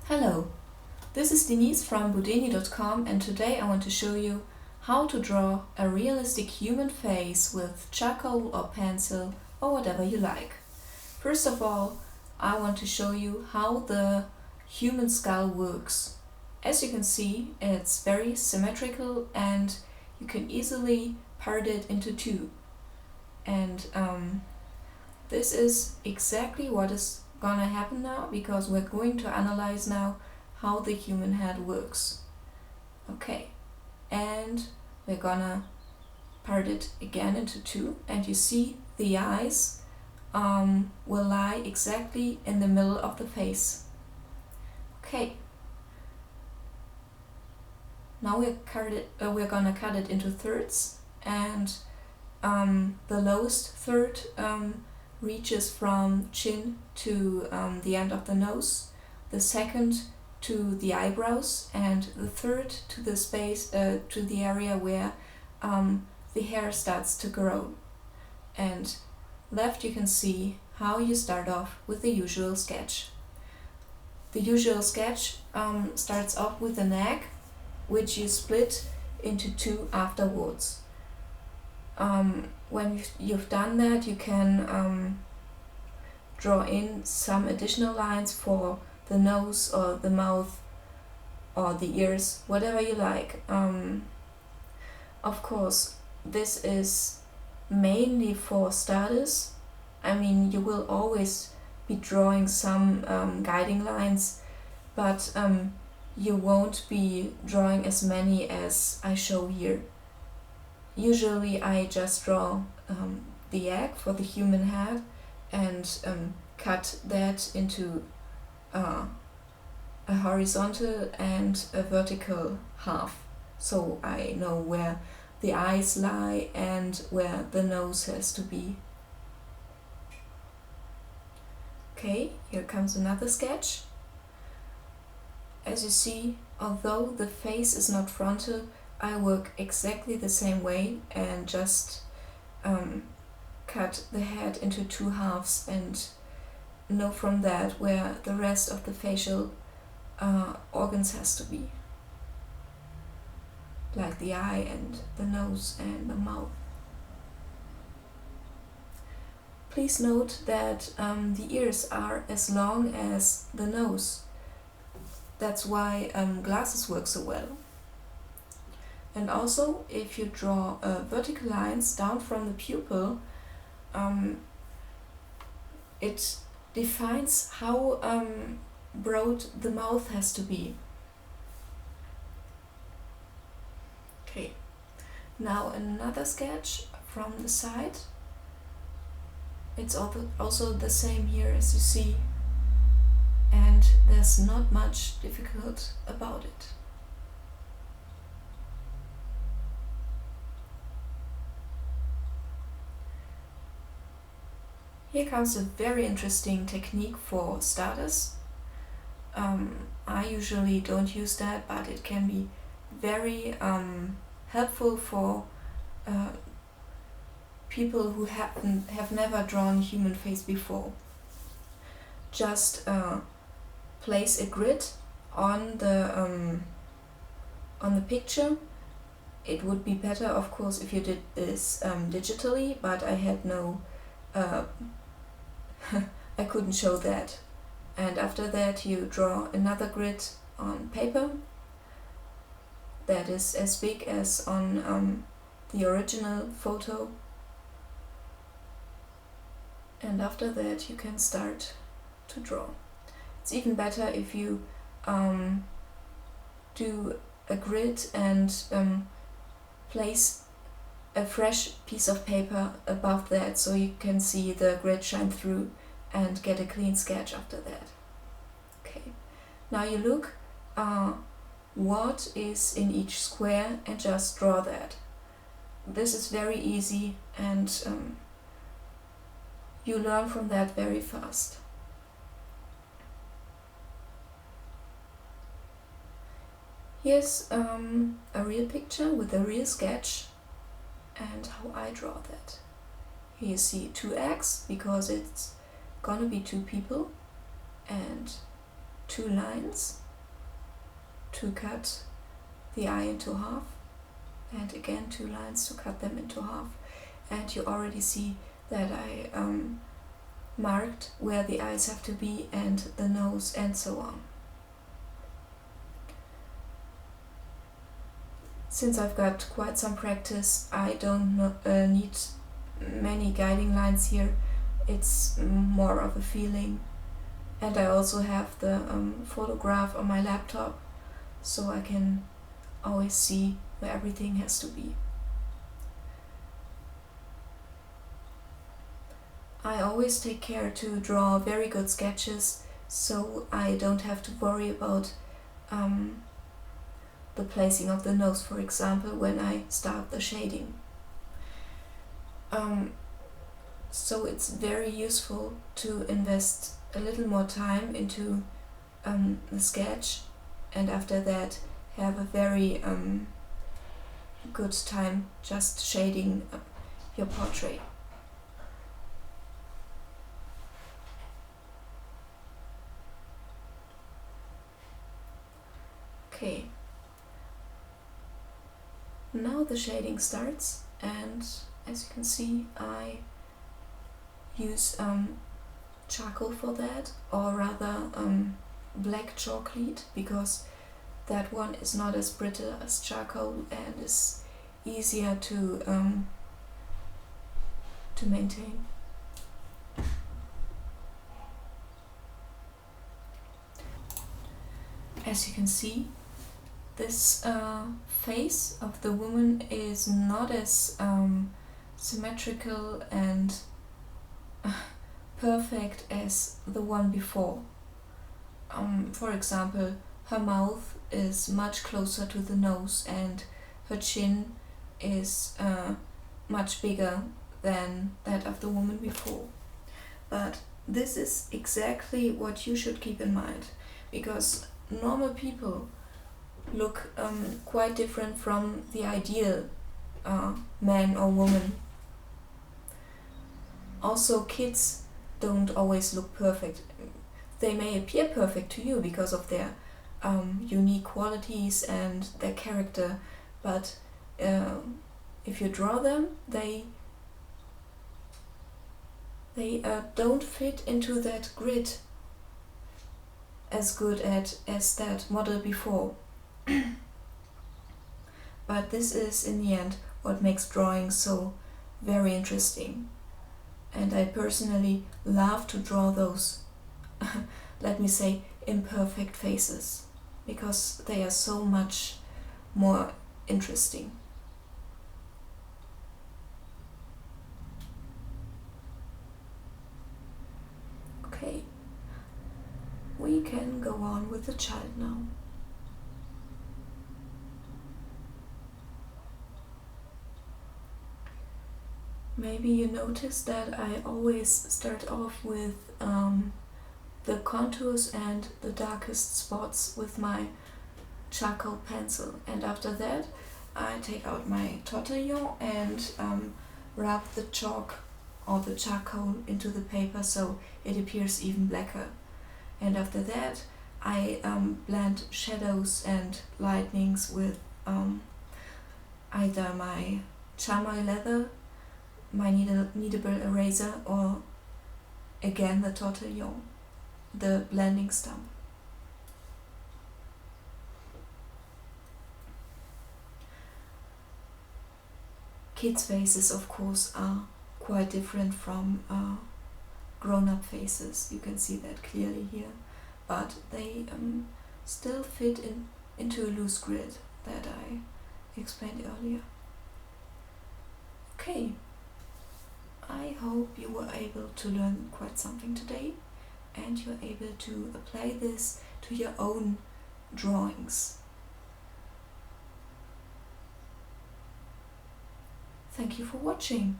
Hello, this is Denise from Budeni.com, and today I want to show you how to draw a realistic human face with charcoal or pencil or whatever you like. First of all, I want to show you how the human skull works. As you can see, it's very symmetrical and you can easily part it into two. And this is exactly what is gonna happen now, because we're going to analyze now how the human head works. Okay, and we're gonna part it again into two, and you see the eyes will lie exactly in the middle of the face. Okay, now we're gonna cut it into thirds, and the lowest third reaches from chin to the end of the nose, the second to the eyebrows, and the third to the space to the area where the hair starts to grow. And left you can see how you start off with the usual sketch. The usual sketch starts off with the neck, which you split into two afterwards. When you've done that, you can draw in some additional lines for the nose or the mouth or the ears, whatever you like. Of course, this is mainly for starters. I mean, you will always be drawing some guiding lines, but you won't be drawing as many as I show here. Usually I just draw the egg for the human head and cut that into a horizontal and a vertical half, so I know where the eyes lie and where the nose has to be. Okay, here comes another sketch. As you see, although the face is not frontal, I work exactly the same way and just cut the head into two halves and know from that where the rest of the facial organs has to be, like the eye and the nose and the mouth. Please note that the ears are as long as the nose. That's why glasses work so well. And also, if you draw vertical lines down from the pupil, it defines how broad the mouth has to be. Okay, now another sketch from the side. It's also the same here as you see, and there's not much difficult about it. Here comes a very interesting technique for starters. I usually don't use that, but it can be very helpful for people who have never drawn human face before. Just place a grid on the picture. It would be better, of course, if you did this digitally, but I had no I couldn't show that. And after that you draw another grid on paper that is as big as on the original photo, and after that you can start to draw. It's even better if you do a grid and place a fresh piece of paper above that, so you can see the grid shine through and get a clean sketch after that. Okay, now you look what is in each square and just draw that. This is very easy, and you learn from that very fast. Here's a real picture with a real sketch and how I draw that. Here you see two eggs because it's gonna be two people, and 2 lines to cut the eye into half, and again 2 lines to cut them into half. And you already see that I marked where the eyes have to be and the nose and so on. Since I've got quite some practice, I don't need many guiding lines here. It's more of a feeling. And I also have the photograph on my laptop, so I can always see where everything has to be. I always take care to draw very good sketches, so I don't have to worry about the placing of the nose, for example, when I start the shading. So it's very useful to invest a little more time into the sketch, and after that have a very good time just shading your portrait. Okay, now the shading starts, and as you can see I use charcoal for that, or rather black chocolate, because that one is not as brittle as charcoal and is easier to maintain. As you can see, this face of the woman is not as symmetrical and perfect as the one before. For example, her mouth is much closer to the nose and her chin is much bigger than that of the woman before. But this is exactly what you should keep in mind, because normal people look quite different from the ideal man or woman. Also, kids don't always look perfect. They may appear perfect to you because of their unique qualities and their character, but if you draw them, they don't fit into that grid as good as that model before. But this is in the end what makes drawing so very interesting, and I personally love to draw those let me say imperfect faces, because they are so much more interesting. Okay, we can go on with the child now. Maybe you noticed that I always start off with the contours and the darkest spots with my charcoal pencil, and after that I take out my tortillon and rub the chalk or the charcoal into the paper so it appears even blacker. And after that I blend shadows and lightnings with either my chamois leather, my kneadable eraser, or again the tortillon, the blending stump. Kids' faces, of course, are quite different from grown-up faces. You can see that clearly here, but they still fit into a loose grid that I explained earlier. Okay, I hope you were able to learn quite something today, and you're able to apply this to your own drawings. Thank you for watching.